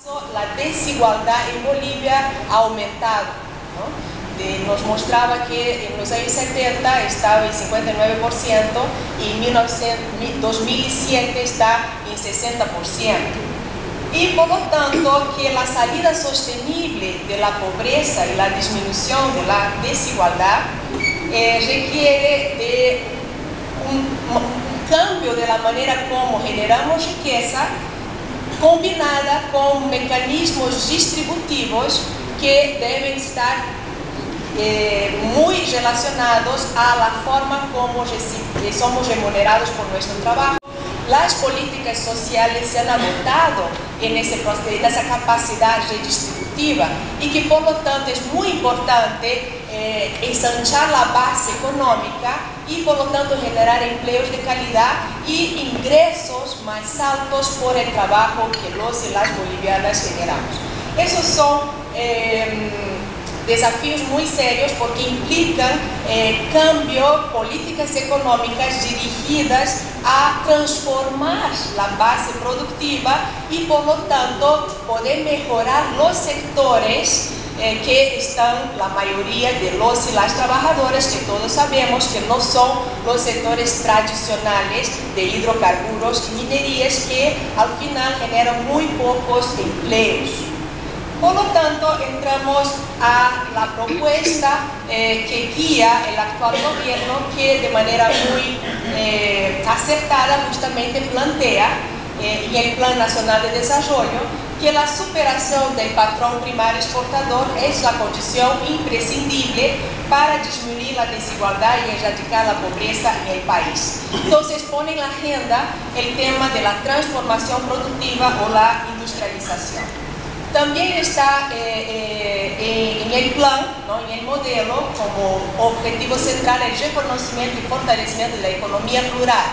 La desigualdad en Bolivia ha aumentado, ¿no? Nos mostraba que en los años 70 estaba en 59% y en 2007 está en 60%. Y por lo tanto que la salida sostenible de la pobreza y la disminución de la desigualdad requiere de un cambio de la manera como generamos riqueza, combinada con mecanismos distributivos que deben estar muy relacionados a la forma como somos remunerados por nuestro trabajo. Las políticas sociales se han adoptado en esa capacidad redistributiva y que por lo tanto es muy importante ensanchar la base económica y por lo tanto generar empleos de calidad y ingresos más altos por el trabajo que los y las bolivianas generamos. Esos son desafíos muy serios porque implican cambio, políticas económicas dirigidas a transformar la base productiva y por lo tanto poder mejorar los sectores que están la mayoría de los y las trabajadoras, que todos sabemos que no son los sectores tradicionales de hidrocarburos y minerías que al final generan muy pocos empleos. Por lo tanto, entramos a la propuesta que guía el actual gobierno, que de manera muy acertada justamente plantea en el Plan Nacional de Desarrollo que la superación del patrón primario exportador es la condición imprescindible para disminuir la desigualdad y erradicar la pobreza en el país. Entonces pone en la agenda el tema de la transformación productiva o la industrialización. También está en el plan, ¿no?, en el modelo, como objetivo central el reconocimiento y fortalecimiento de la economía plural.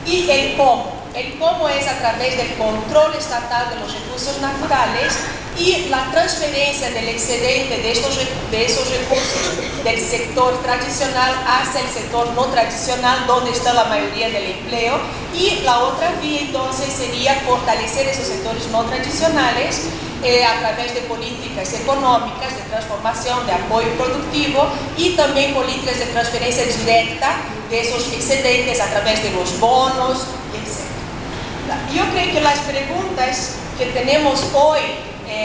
Y el cómo. El cómo es a través del control estatal de los recursos naturales y la transferencia del excedente de esos recursos del sector tradicional hacia el sector no tradicional, donde está la mayoría del empleo. Y la otra vía entonces sería fortalecer esos sectores no tradicionales a través de políticas económicas de transformación, de apoyo productivo y también políticas de transferencia directa de esos excedentes a través de los bonos, etc. Yo creo que las preguntas que tenemos hoy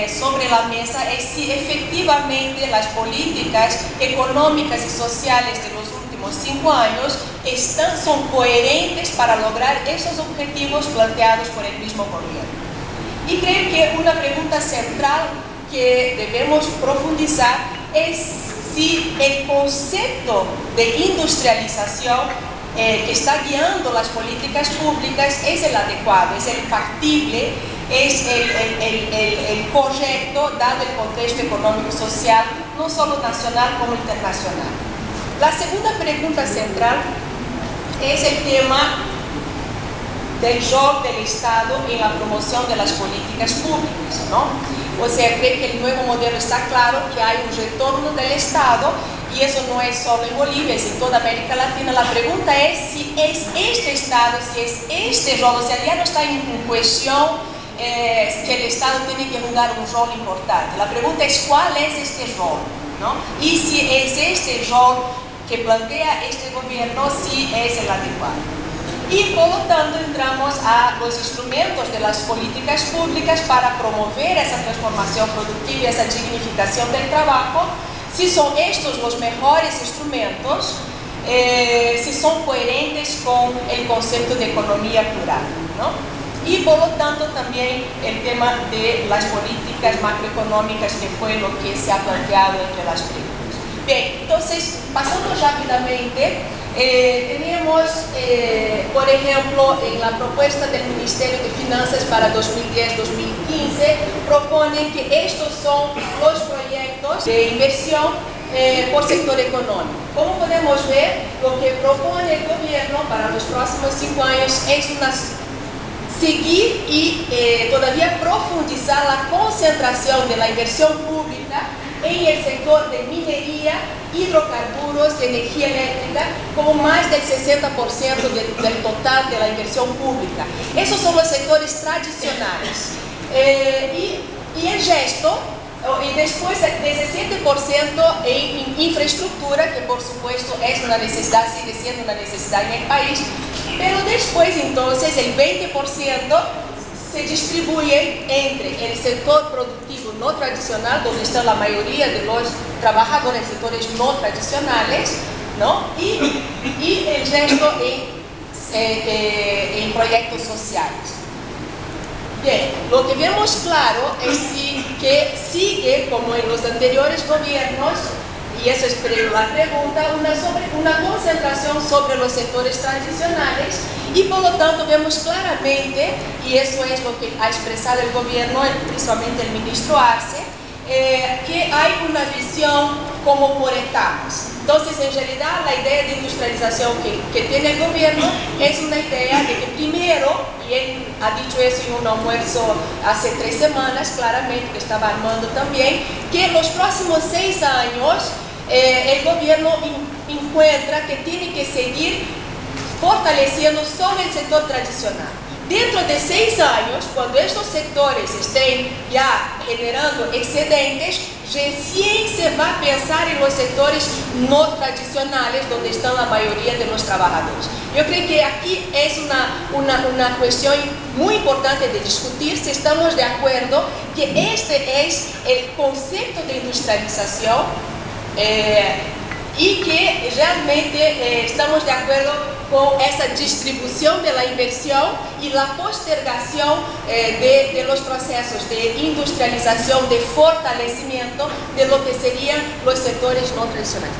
sobre la mesa es si efectivamente las políticas económicas y sociales de los últimos 5 años son coherentes para lograr esos objetivos planteados por el mismo gobierno. Y creo que una pregunta central que debemos profundizar es si el concepto de industrialización que está guiando las políticas públicas es el adecuado, es el factible, es el correcto, dado el contexto económico-social, no solo nacional como internacional. La segunda pregunta central es el tema del rol del Estado en la promoción de las políticas públicas, ¿no? O sea, creo que el nuevo modelo está claro que hay un retorno del Estado y eso no es solo en Bolivia, es en toda América Latina. La pregunta es si es este Estado, si es este rol, o sea, ya no está en cuestión que el Estado tiene que jugar un rol importante. La pregunta es cuál es este rol, ¿no? Y si es este rol que plantea este gobierno, si es el adecuado. Y por lo tanto entramos a los instrumentos de las políticas públicas para promover esa transformación productiva y esa dignificación del trabajo, si son estos los mejores instrumentos, si son coherentes con el concepto de economía plural, ¿no? Y por lo tanto también el tema de las políticas macroeconómicas, que fue lo que se ha planteado entre las preguntas. Bien, entonces pasando rápidamente, teníamos, por ejemplo, en la propuesta del Ministerio de Finanzas para 2010-2015, proponen que estos son los proyectos de inversión por sector económico. Como podemos ver, lo que propone el gobierno para los próximos 5 años es seguir y todavía profundizar la concentración de la inversión pública en el sector de minería, hidrocarburos y energía eléctrica, como más del 60% del total de la inversión pública. Esos son los sectores tradicionales. y el resto, y después 17% en infraestructura, que por supuesto es una necesidad, sigue siendo una necesidad en el país, pero después entonces el 20% se distribuye entre el sector productivo no tradicional, donde está la mayoría de los trabajadores, sectores no tradicionales, ¿no? Y el resto en proyectos sociales. Bien, lo que vemos claro es que sigue, como en los anteriores gobiernos, y eso es la pregunta, una concentración sobre los sectores tradicionales, y por lo tanto vemos claramente, y eso es lo que ha expresado el gobierno, principalmente el ministro Arce, que hay una visión como por etapas. Entonces, en realidad, la idea de industrialización que tiene el gobierno es una idea de que primero, y él ha dicho eso en un almuerzo hace 3 semanas, claramente, que estaba armando también, que en los próximos 6 años el gobierno encuentra que tiene que seguir fortaleciendo solo el sector tradicional. Dentro de 6 años, cuando estos sectores estén ya generando excedentes, recién se va a pensar en los sectores no tradicionales, donde están la mayoría de los trabajadores. Yo creo que aquí es una cuestión muy importante de discutir, si estamos de acuerdo que este es el concepto de industrialización, y que realmente estamos de acuerdo con esa distribución de la inversión y la postergación de los procesos de industrialización, de fortalecimiento de lo que serían los sectores no tradicionales.